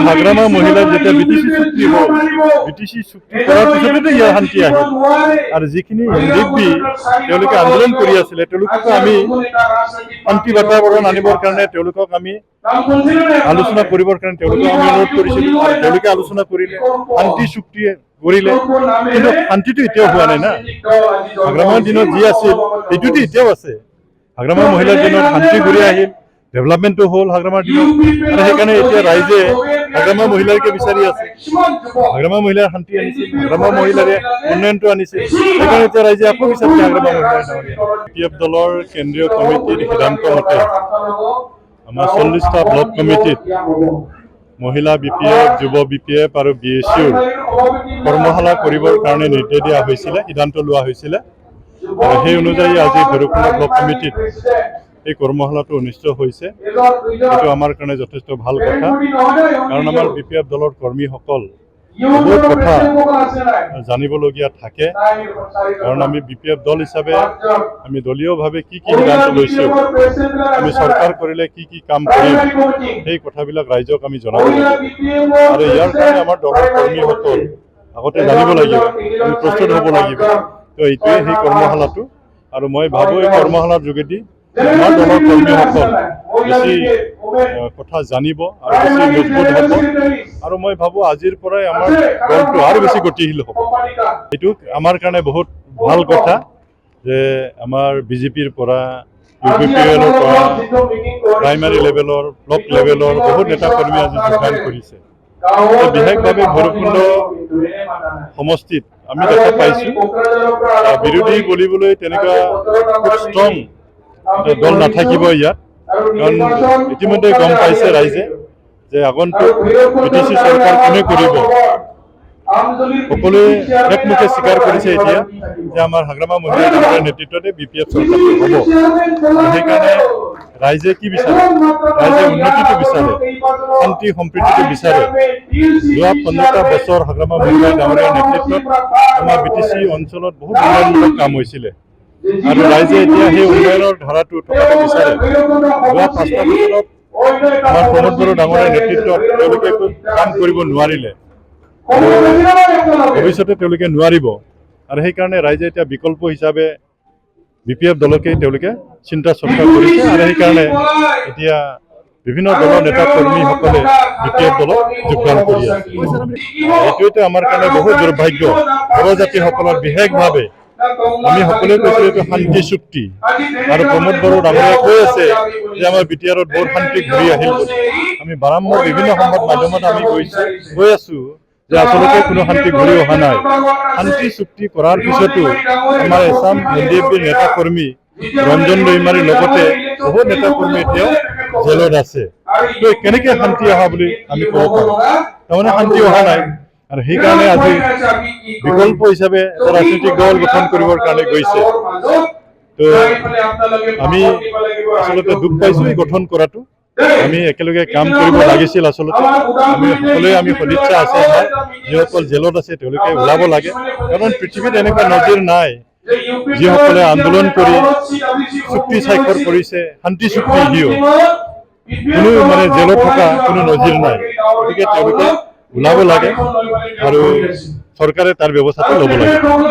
হাগ্ৰামা মহিলাৰ যেতিয়া বিটিচি চুক্তি হ'ল, বিটিচি চুক্তি কৰাৰ পিছতে ইয়াৰ শান্তি আহিল। আৰু যিখিনি এনডিএফবি তেওঁলোকে আন্দোলন কৰি আছিলে, তেওঁলোককো আমি শান্তি বাতাবৰণ আনিবৰ কাৰণে তেওঁলোকক আমি আলোচনা কৰিবৰ কাৰণে তেওঁলোকক আমি অনুৰোধ কৰিছিলোঁ। আৰু তেওঁলোকে আলোচনা কৰিলে, শান্তি চুক্তি কৰিলে, কিন্তু শান্তিটো এতিয়াও হোৱা নাই না। হাগ্ৰামাৰ দিনত যি আছিল সেইটোতো এতিয়াও আছে। হাগ্ৰামা মহিলাৰ দিনত শান্তি ঘূৰি আহিল, ডেভেলপমেণ্টটো হ'ল হাগ্ৰামাৰ দিনত। আৰু সেইকাৰণে এতিয়া ৰাইজে হাগ্ৰামা মহিলাৰকে বিচাৰি আছে। হাগ্ৰামা মহিলাৰ শান্তি আনিছিল, হাগ্ৰামা মহিলাৰে উন্নয়নটো আনিছিল। সেইকাৰণে এতিয়া ৰাইজে আকৌ বিচাৰিছে হাগ্ৰামা মহিলাৰ পিএফ দলৰ কেন্দ্ৰীয় কমিটিৰ সিদ্ধান্ত মতে আমাৰ 40টা ব্লক কমিটিত মহিলা বিপিএফ, যুৱ বিপিএফ আৰু BSUৰ কৰ্মশালা কৰিবৰ কাৰণে নিৰ্দেশ দিয়া হৈছিলে, সিদ্ধান্ত লোৱা হৈছিলে। আৰু সেই অনুযায়ী আজি ভৈৰৱকুণ্ড ব্লক কমিটিত এই কৰ্মশালাটো অনুষ্ঠিত হৈছে। এইটো আমাৰ কাৰণে যথেষ্ট ভাল কথা, কাৰণ আমাৰ বিপিএফ দলৰ কৰ্মীসকল বহুত কথা জানিবলগীয়া থাকে। কাৰণ আমি বিপিএফ দল হিচাপে আমি দলীয়ভাৱে কি সিদ্ধান্ত লৈছোঁ, আমি চৰকাৰ কৰিলে কি কাম কৰিম, সেই কথাবিলাক ৰাইজক আমি জনাব লাগিব। আৰু ইয়াৰ কাৰণে আমাৰ দলৰ কৰ্মীসকল আগতে জানিব লাগিব, আমি প্ৰস্তুত হ'ব লাগিব। তো এইটোৱে সেই কৰ্মশালাটো। আৰু মই ভাবোঁ এই কৰ্মশালাৰ যোগেদি আমাৰ দলৰ কৰ্মীসকল বেছি কথা জানিব আৰু বেছি মজবুত হ'ব। আৰু মই ভাবোঁ আজিৰ পৰাই আমাৰ দলটো আৰু বেছি গতিশীল হ'ব। এইটো আমাৰ কাৰণে বহুত ভাল কথা যে আমাৰ বিজেপিৰ পৰা, UPPLৰ পৰা, প্ৰাইমাৰী লেভেলৰ, ব্লক লেভেলৰ বহুত নেতা কৰ্মী আজি যোগদান কৰিছে। বিশেষভাৱে ভৈৰৱকুণ্ড সমষ্টিত আমি দেখা পাইছোঁ বিৰোধী বুলিবলৈ তেনেকুৱা খুব ষ্ট্ৰং দল নাথাকিব ইয়াত। কাৰণ ইতিমধ্যে গম পাইছে ৰাইজে যে আগন্তুক BTC চৰকাৰ কোনে কৰিব। সকলোৱে একমুখে স্বীকাৰ কৰিছে এতিয়া যে আমাৰ হাগ্ৰামা মহিলা দলৰ নেতৃত্বতে BPF চৰকাৰটো হ'ব। সেইকাৰণে ৰাইজে কি বিচাৰে? ৰাইজে উন্নতিটো বিচাৰে, শান্তি সম্প্ৰীতিটো বিচাৰে। যোৱা 15টা বছৰ হাগ্ৰামা মহিলা ডাঙৰীয়াৰ নেতৃত্বত আমাৰ BTC অঞ্চলত বহুত উন্নয়নমূলক কাম হৈছিলে। আৰু ৰাইজে এতিয়া সেই উন্নয়নৰ ধাৰাটো থকাটো বিচাৰে। যোৱা 5টা বছৰত আমাৰ প্ৰমোদ বড়ো ডাঙৰীয়াৰ নেতৃত্বত তেওঁলোকে একো কাম কৰিব নোৱাৰিলে, ভৱিষ্যতে তেওঁলোকে নোৱাৰিব। আৰু সেইকাৰণে ৰাইজে এতিয়া বিকল্প হিচাপে BPF দলকেই তেওঁলোকে চিন্তা চৰ্চা কৰিছে। আৰু সেইকাৰণে এতিয়া বিভিন্ন দলৰ নেতা কৰ্মীসকলে BPF দলত যোগদান কৰি আছে। এইটোৱেতো আমাৰ কাৰণে বহুত দুৰ্ভাগ্য। জনজাতিসকলৰ বিশেষভাৱে আমি সকলোৱে কৈছোঁ এইটো শান্তি চুক্তি। আৰু প্ৰমোদ বড়ো ডাঙৰীয়াই কৈ আছে যে আমাৰ BTRত বহুত শান্তি ঘূৰি আহিল বুলি। আমি বাৰম্বাৰ বিভিন্ন সংবাদ মাধ্যমত আমি কৈ আছোঁ যে আচলতে কোনো শান্তি ঘূৰি অহা নাই। শান্তি চুক্তি কৰাৰ পিছতো আমাৰ এছাম NDFBৰ নেতা কৰ্মী ৰঞ্জন দৈমাৰীৰ লগতে বহুত নেতা কৰ্মী এতিয়াও জেলত আছে। তো কেনেকৈ শান্তি অহা বুলি আমি ক'ব পাৰোঁ? তাৰমানে শান্তি অহা নাই। আৰু সেইকাৰণে আজি বিকল্প হিচাপে এটা ৰাজনৈতিক দল গঠন কৰিবৰ কাৰণে গৈছে। তো আমি আচলতে দুখ পাইছোঁ এই গঠন কৰাটো। আমি একেলগে কাম কৰিব লাগিছিল। আচলতে আমি সকলোৱে সদিচ্ছা আছে আমাৰ, যিসকল জেলত আছে তেওঁলোকে ওলাব লাগে। কাৰণ পৃথিৱীত এনেকুৱা নজিৰ নাই যিসকলে আন্দোলন কৰি চুক্তি স্বাক্ষৰ কৰিছে, শান্তি চুক্তি দিও কোনো জেলত থকা কোনো নজিৰ নাই। গতিকে তেওঁলোকে ওলাব লাগে আৰু চৰকাৰে তাৰ ব্যৱস্থাটো ল'ব লাগে।